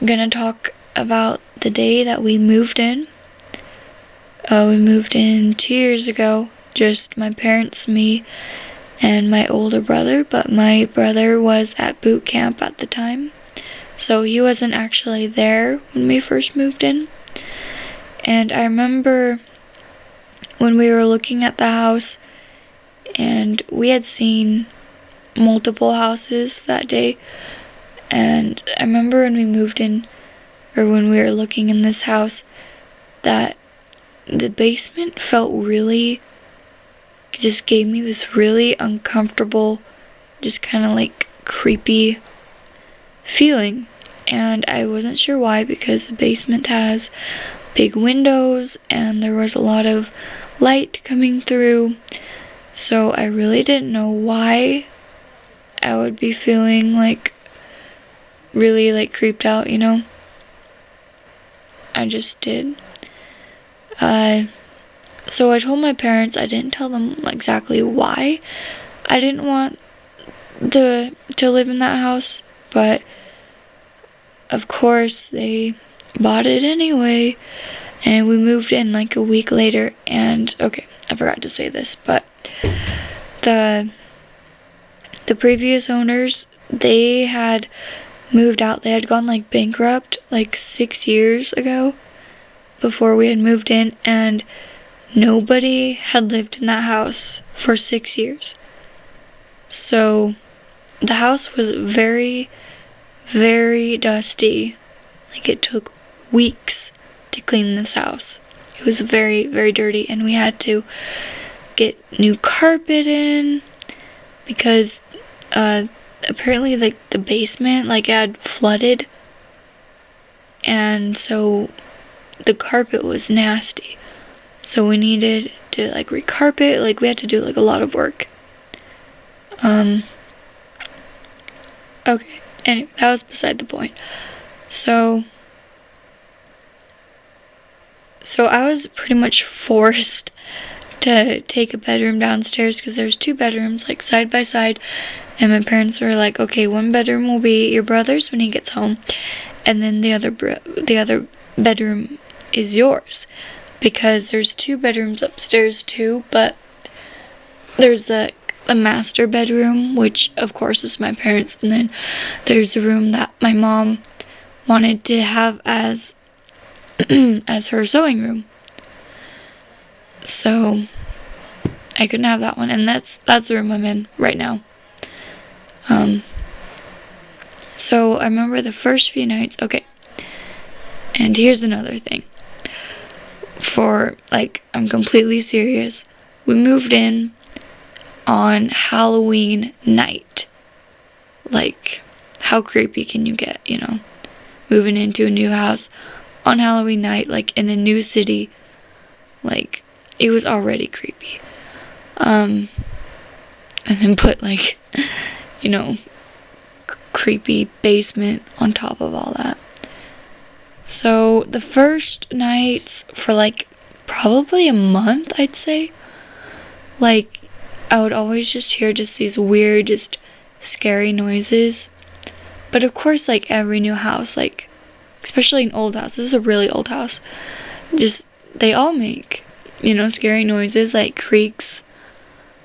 gonna talk about the day that we moved in. We moved in 2 years ago, just my parents, me, and my older brother, but my brother was at boot camp at the time, so he wasn't actually there when we first moved in. And I remember when we were looking at the house, and we had seen multiple houses that day, and I remember when we moved in, or when we were looking in this house, that the basement felt really, just gave me this really uncomfortable, just kind of like creepy feeling. And I wasn't sure why, because the basement has big windows and there was a lot of light coming through, so I really didn't know why I would be feeling like really like creeped out, you know. I just did. So I told my parents. I didn't tell them exactly why I didn't want to live in that house, but of course they bought it anyway, and we moved in like a week later. And okay, I forgot to say this, but the previous owners, they had moved out. They had gone like bankrupt like 6 years ago before we had moved in, and nobody had lived in that house for 6 years. So the house was very, very dusty. Like, it took weeks to clean this house. It was very, very dirty, and we had to get new carpet in because apparently like the basement like had flooded, and so the carpet was nasty. So we needed to like recarpet. Like, we had to do like a lot of work. Okay, anyway, that was beside the point. So I was pretty much forced to take a bedroom downstairs, because there's 2 bedrooms like side by side, and my parents were like, okay, one bedroom will be your brother's when he gets home, and then the other bedroom is yours, because there's 2 bedrooms upstairs too, but there's a master bedroom, which of course is my parents', and then there's a room that my mom wanted to have as as her sewing room. So I couldn't have that one, and that's the room I'm in right now. So I remember the first few nights. Okay, and here's another thing. For like, I'm completely serious. We moved in on Halloween night. Like, how creepy can you get, you know? Moving into a new house on Halloween night, like in a new city. Like, it was already creepy. And then put like, you know, creepy basement on top of all that. So the first nights for like probably a month, I'd say, like, I would always just hear just these weird, just scary noises. But of course, like every new house, like especially an old house, this is a really old house, just they all make, you know, scary noises, like creaks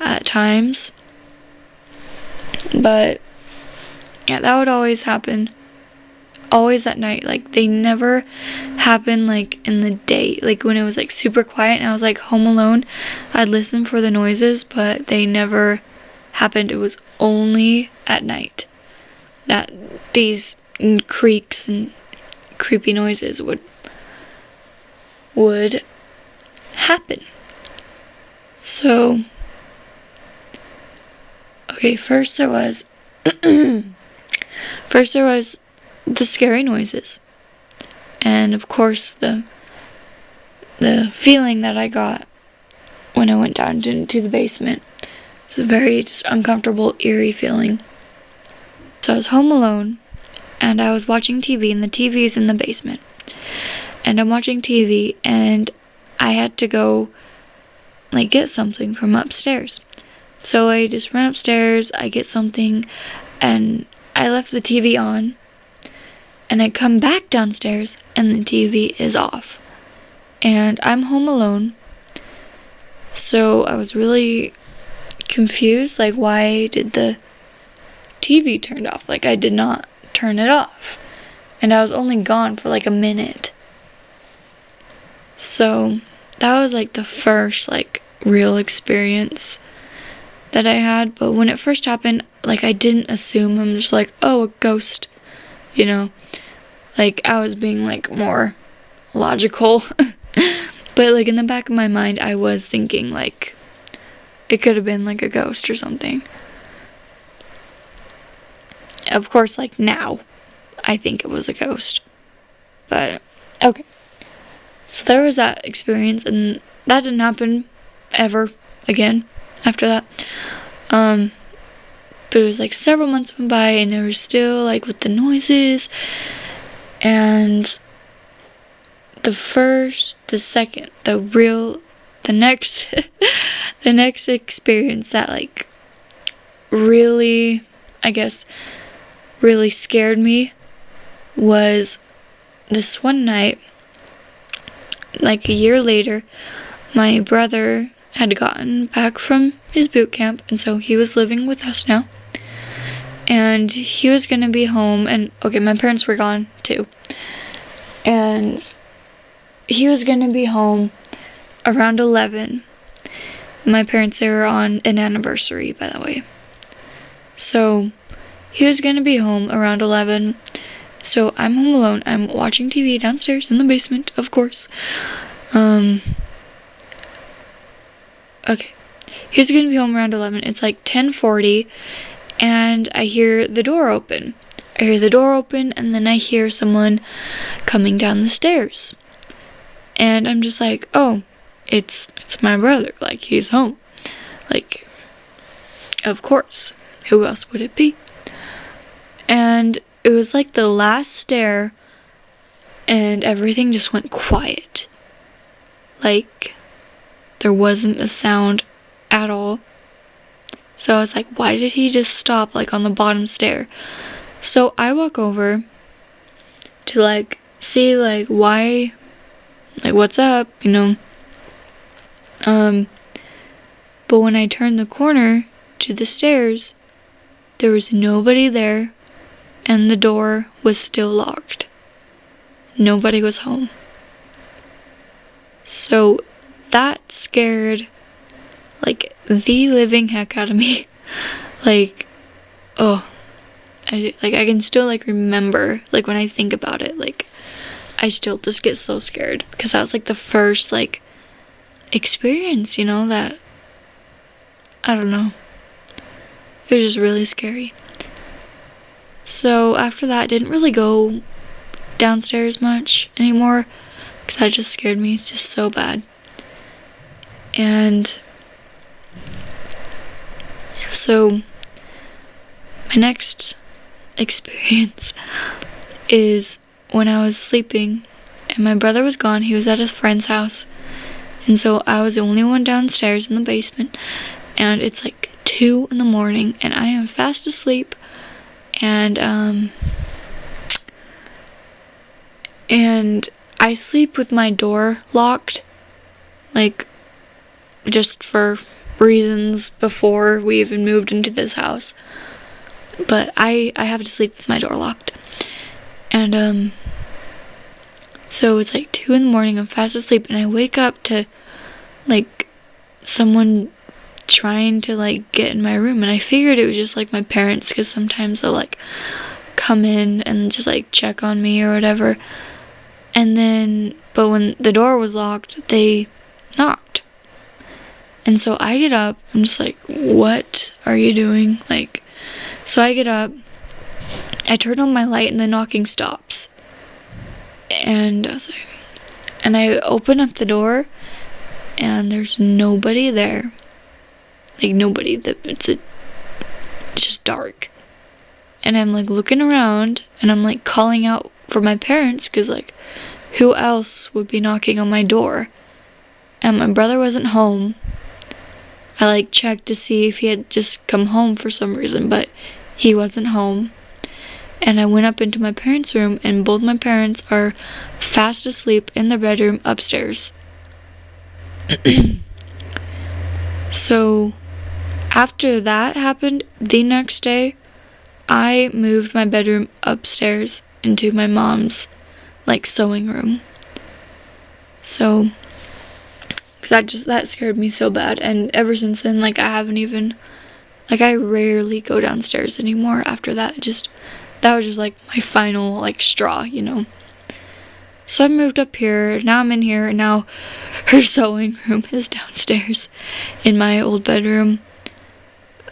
at times. But yeah, that would always happen. Always at night. Like, they never happen like in the day. Like, when it was like super quiet and I was like home alone, I'd listen for the noises, but they never happened. It was only at night that these creaks and creepy noises would happen. So okay, first there was the scary noises, and of course the feeling that I got when I went down into the basement. It's a very just uncomfortable, eerie feeling. So I was home alone, and I was watching TV, and the TV is in the basement, and I'm watching TV, and I had to go like get something from upstairs. So I just run upstairs, I get something, and I left the TV on. and I come back downstairs and the TV is off. And I'm home alone. So I was really confused, like, why did the TV turn off? Like, I did not turn it off. And I was only gone for like a minute. So that was like the first like real experience that I had. But when it first happened, like, I didn't assume. I'm just like, oh, a ghost, you know. Like, I was being like more logical. But like in the back of my mind, I was thinking like it could have been like a ghost or something. Of course, like now, I think it was a ghost. But okay. So there was that experience, and that didn't happen ever again after that. But it was like several months went by, and it was still like with the noises. And the next the next experience that like really, I guess, really scared me was this one night, like a year later. My brother had gotten back from his boot camp, and so he was living with us now. And he was gonna be home, and okay, my parents were gone too. And he was gonna be home around 11. My parents, they were on an anniversary, by the way. So he was gonna be home around 11. So I'm home alone. I'm watching TV downstairs in the basement, of course. Okay. He was gonna be home around 11. It's like 10:40, and I hear the door open. And then I hear someone coming down the stairs. And I'm just like, oh, it's my brother. Like, he's home. Like, of course. Who else would it be? And it was like the last stair, and everything just went quiet. Like, there wasn't a sound at all. So I was like, why did he just stop, like, on the bottom stair? So I walk over to, like, see, like, why, like, what's up, you know? But when I turned the corner to the stairs, there was nobody there, and the door was still locked. Nobody was home. So that scared, like, the living heck out of me. Like, oh, I can still, like, remember, like, when I think about it, like, I still just get so scared, because that was, like, the first, like, experience, you know, that, I don't know, it was just really scary. So after that, I didn't really go downstairs much anymore, because that just scared me just so bad. And so my next experience is when I was sleeping and my brother was gone. He was at his friend's house, and so I was the only one downstairs in the basement, and it's like 2 a.m. and I am fast asleep, and I sleep with my door locked, like, just for reasons before we even moved into this house. But I have to sleep with my door locked. And so it's like 2 a.m, I'm fast asleep, and I wake up to, like, someone trying to, like, get in my room, and I figured it was just, like, my parents, because sometimes they'll, like, come in and just, like, check on me or whatever. And then, but when the door was locked, they knocked. And so I get up, I'm just like, what are you doing? Like, so I get up, I turn on my light, and the knocking stops. And I was like, and I open up the door, and there's nobody there. Like, nobody. It's just dark. And I'm, like, looking around, and I'm, like, calling out for my parents, because, like, who else would be knocking on my door? And my brother wasn't home. I, like, checked to see if he had just come home for some reason, but he wasn't home. and I went up into my parents' room, and both my parents are fast asleep in their bedroom upstairs. So after that happened, the next day, I moved my bedroom upstairs into my mom's, like, sewing room. So, because that scared me so bad, and ever since then, like, I haven't even, like, I rarely go downstairs anymore after that. That was just, like, my final, like, straw, you know. So I moved up here, now I'm in here, and now her sewing room is downstairs in my old bedroom.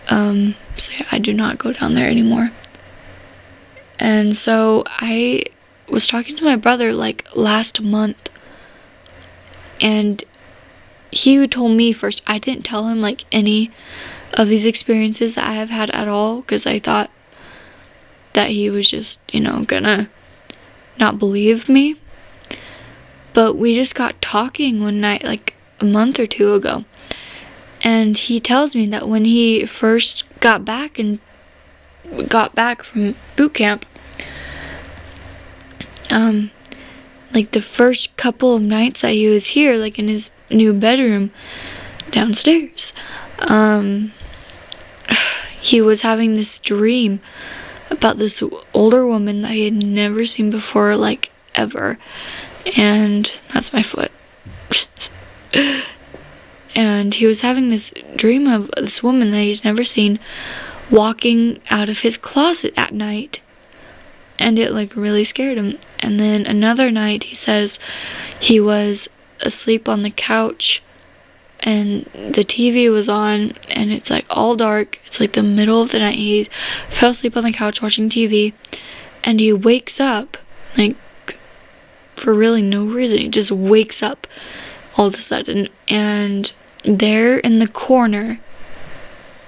So yeah, I do not go down there anymore. And so I was talking to my brother, like, last month, and he told me first. I didn't tell him, like, any of these experiences that I have had at all, because I thought that he was just, you know, gonna not believe me. But we just got talking one night, like a month or two ago, and he tells me that when he first got back from boot camp, like the first couple of nights that he was here, like in his new bedroom downstairs, he was having this dream about this older woman that he had never seen before, like, ever. And that's my foot. And he was having this dream of this woman that he's never seen walking out of his closet at night. And it, like, really scared him. And then another night, he says he was asleep on the couch and the TV was on, and it's, like, all dark. It's, like, the middle of the night. He fell asleep on the couch watching TV, and he wakes up, like, for really no reason. He just wakes up all of a sudden, and there in the corner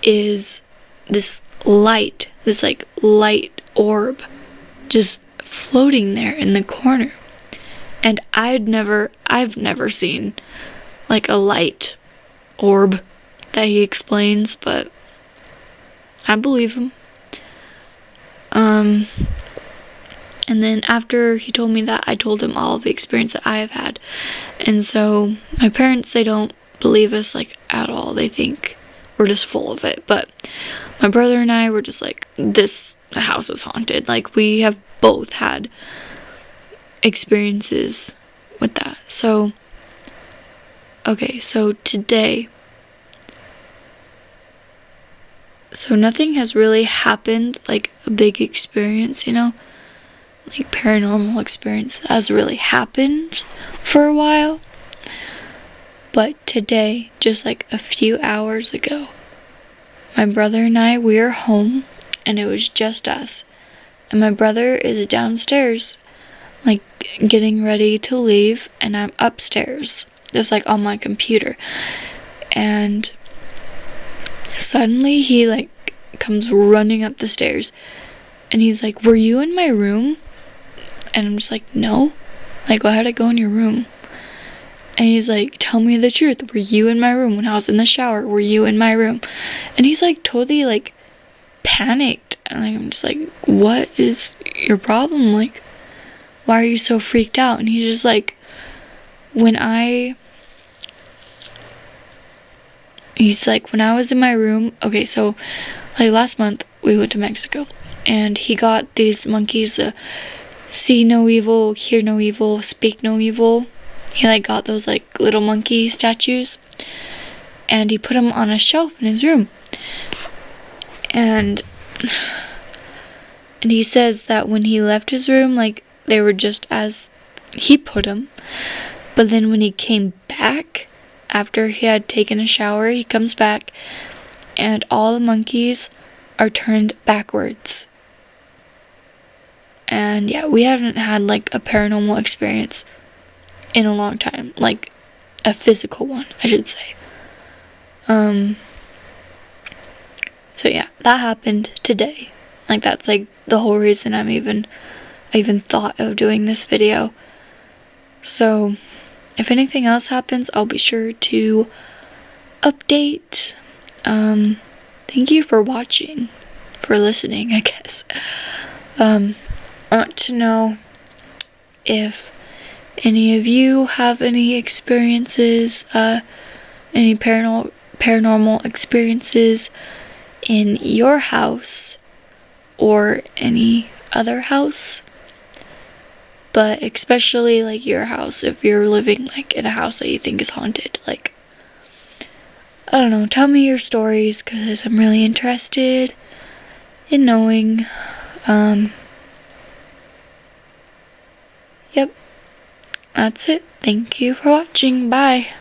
is this light, like, light orb just floating there in the corner. And I've never seen, like, a light orb that he explains, but I believe him. And then after he told me that, I told him all of the experience that I have had. And so my parents, they don't believe us, like, at all. They think we're just full of it. But my brother and I were just like, the house is haunted. Like, we have both had experiences with that. So, okay, so today, so nothing has really happened, like a big experience, you know, like paranormal experience has really happened for a while. But today, just like a few hours ago, my brother and I, we were home, and it was just us. And my brother is downstairs, like, getting ready to leave, and I'm upstairs, just, like, on my computer. And suddenly he, like, comes running up the stairs, and he's like, "Were you in my room?" And I'm just like, "No. Like, why would I go in your room?" And he's like, "Tell me the truth. Were you in my room when I was in the shower? Were you in my room?" And he's, like, totally, like, panicked. And, like, I'm just like, "What is your problem? Like, why are you so freaked out?" And he's just like, he's like, when I was in my room, okay, so, like, last month, we went to Mexico, and he got these monkeys, see no evil, hear no evil, speak no evil. He, like, got those, like, little monkey statues, and he put them on a shelf in his room. And he says that when he left his room, like, they were just as he put them. But then when he came back, after he had taken a shower, he comes back, and all the monkeys are turned backwards. And yeah, we haven't had, like, a paranormal experience in a long time, like a physical one, I should say. So yeah, that happened today. Like, that's, like, the whole reason I even thought of doing this video. So if anything else happens, I'll be sure to update. Thank you for watching, for listening, I guess. I want to know if any of you have any experiences, any paranormal experiences in your house or any other house, but especially like your house, if you're living like in a house that you think is haunted. Like, I don't know, tell me your stories, because I'm really interested in knowing. Yep, that's it. Thank you for watching. Bye.